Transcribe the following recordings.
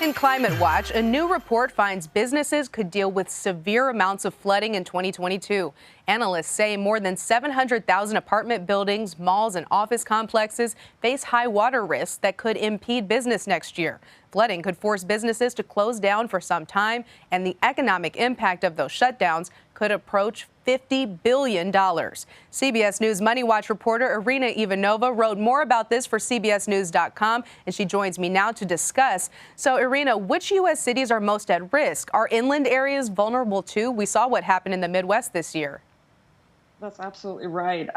In Climate Watch, a new report finds businesses could deal with severe amounts of flooding in 2022. Analysts say more than 700,000 apartment buildings, malls, and office complexes face high water risks that could impede business next year. Flooding could force businesses to close down for some time, and the economic impact of those shutdowns could approach $50 billion. CBS News MoneyWatch reporter Irina Ivanova wrote more about this for CBSNews.com, and she joins me now to discuss. So, Irina, which U.S. cities are most at risk? Are inland areas vulnerable too? We saw what happened in the Midwest this year. That's absolutely right.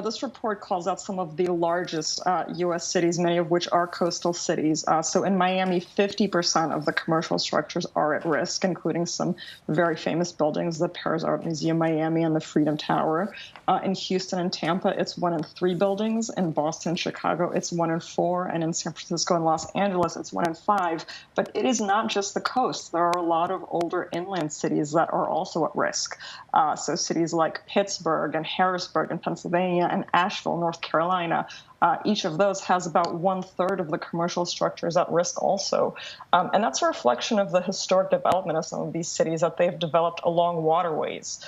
This report calls out some of the largest U.S. cities, many of which are coastal cities. So in Miami, 50% of the commercial structures are at risk, including some very famous buildings, the Paris Art Museum Miami and the Freedom Tower. In Houston and Tampa, it's 1 in 3 buildings. In Boston, Chicago, it's 1 in 4. And in San Francisco and Los Angeles, it's 1 in 5. But it is not just the coast. There are a lot of older inland cities that are also at risk. So cities like Pittsburgh and Harrisburg in Pennsylvania and Asheville, North Carolina. Each of those has about 1/3 of the commercial structures at risk also. And that's a reflection of the historic development of some of these cities that they've developed along waterways.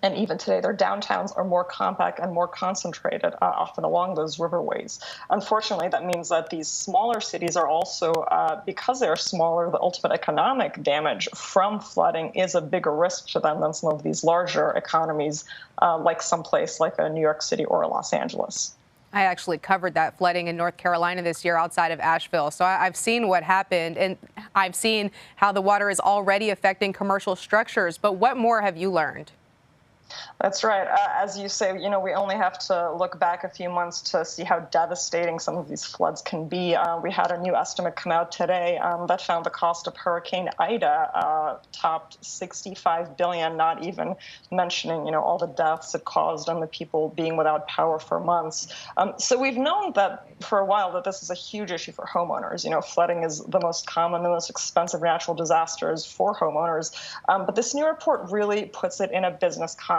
And even today, their downtowns are more compact and more concentrated, often along those riverways. Unfortunately, that means that these smaller cities are also, because they're smaller, the ultimate economic damage from flooding is a bigger risk to them than some of these larger economies, like someplace like a New York City or a Los Angeles. I actually covered that flooding in North Carolina this year outside of Asheville. So I've seen what happened, and I've seen how the water is already affecting commercial structures. But what more have you learned? That's right. As you say, we only have to look back a few months to see how devastating some of these floods can be. We had a new estimate come out today that found the cost of Hurricane Ida topped $65 billion, not even mentioning, all the deaths it caused and the people being without power for months. So we've known that for a while that this is a huge issue for homeowners. Flooding is the most common, the most expensive natural disasters for homeowners. But this new report really puts it in a business context.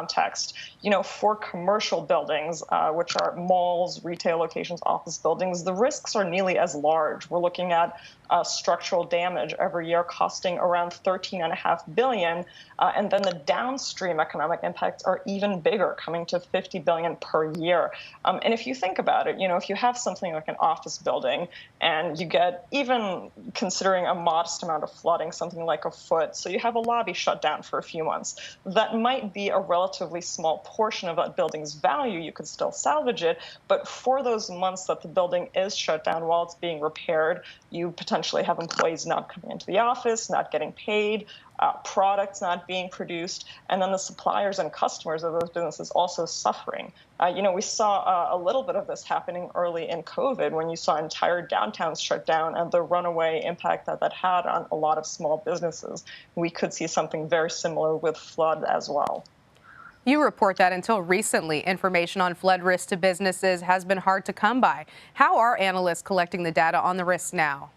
For commercial buildings, which are malls, retail locations, office buildings, the risks are nearly as large. We're looking at structural damage every year costing around $13.5 billion. And then the downstream economic impacts are even bigger, coming to $50 billion per year. And if you think about it, if you have something like an office building and you get, even considering a modest amount of flooding, something like a foot, so you have a lobby shut down for a few months, that might be a relatively small portion of that building's value. You could still salvage it. But for those months that the building is shut down while it's being repaired, you potentially have employees not coming into the office, not getting paid, products not being produced, and then the suppliers and customers of those businesses also suffering. We saw a little bit of this happening early in COVID when you saw entire downtowns shut down and the runaway impact that had on a lot of small businesses. We could see something very similar with flood as well. You report that until recently, information on flood risks to businesses has been hard to come by. How are analysts collecting the data on the risks now?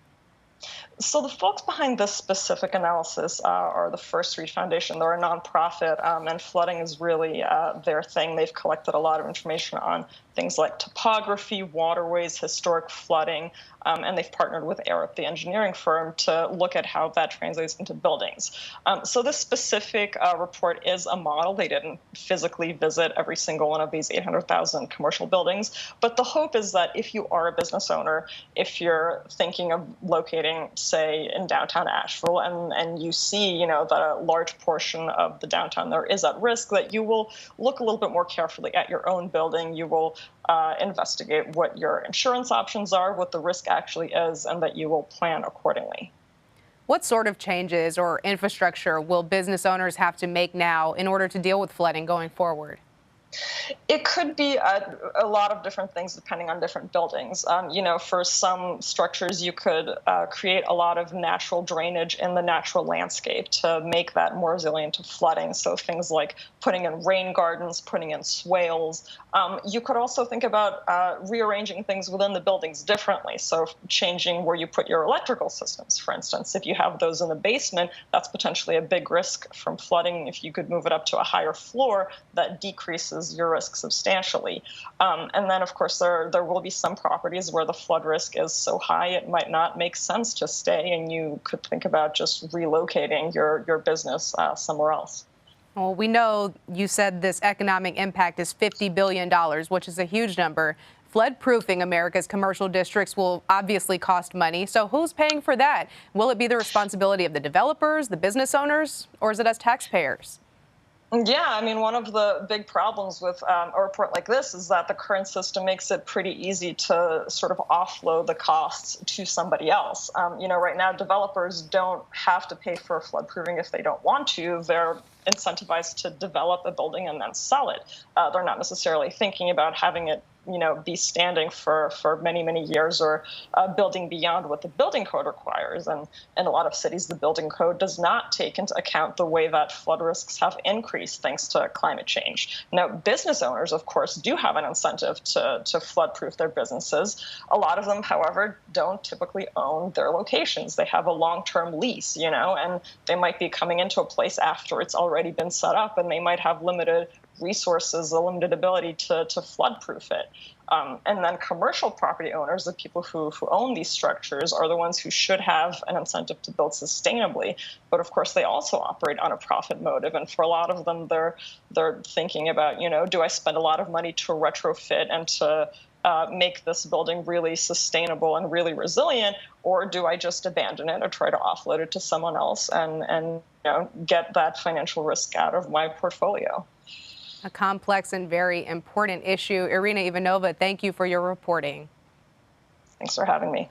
So the folks behind this specific analysis are the First Street Foundation. They're a nonprofit, and flooding is really their thing. They've collected a lot of information on things like topography, waterways, historic flooding, and they've partnered with Arup, the engineering firm, to look at how that translates into buildings. So this specific report is a model. They didn't physically visit every single one of these 800,000 commercial buildings, but the hope is that if you are a business owner, if you're thinking of locating, say, in downtown Asheville, and you see, that a large portion of the downtown there is at risk, that you will look a little bit more carefully at your own building. You will investigate what your insurance options are, what the risk actually is, and that you will plan accordingly. What sort of changes or infrastructure will business owners have to make now in order to deal with flooding going forward? It could be a lot of different things depending on different buildings. For some structures, you could create a lot of natural drainage in the natural landscape to make that more resilient to flooding. So things like putting in rain gardens, putting in swales. You could also think about rearranging things within the buildings differently. So changing where you put your electrical systems, for instance. If you have those in the basement, that's potentially a big risk from flooding. If you could move it up to a higher floor, that decreases minimizes your risk substantially. And then, of course, there will be some properties where the flood risk is so high it might not make sense to stay, and you could think about just relocating your business somewhere else. Well, we know you said this economic impact is $50 billion, which is a huge number. Flood-proofing America's commercial districts will obviously cost money. So who's paying for that? Will it be the responsibility of the developers, the business owners, or is it us taxpayers? Yeah, I mean, one of the big problems with a report like this is that the current system makes it pretty easy to sort of offload the costs to somebody else. Right now, developers don't have to pay for flood-proofing if they don't want to. They're incentivized to develop a building and then sell it. They're not necessarily thinking about having it be standing for many, many years, or building beyond what the building code requires. And in a lot of cities, the building code does not take into account the way that flood risks have increased thanks to climate change. Now, business owners, of course, do have an incentive to flood-proof their businesses. A lot of them, however, don't typically own their locations. They have a long-term lease, and they might be coming into a place after it's already been set up, and they might have limited resources, a limited ability to flood-proof it. And then commercial property owners, the people who own these structures, are the ones who should have an incentive to build sustainably. But of course, they also operate on a profit motive. And for a lot of them, they're thinking about, do I spend a lot of money to retrofit and to make this building really sustainable and really resilient, or do I just abandon it or try to offload it to someone else and get that financial risk out of my portfolio? A complex and very important issue. Irina Ivanova, thank you for your reporting. Thanks for having me.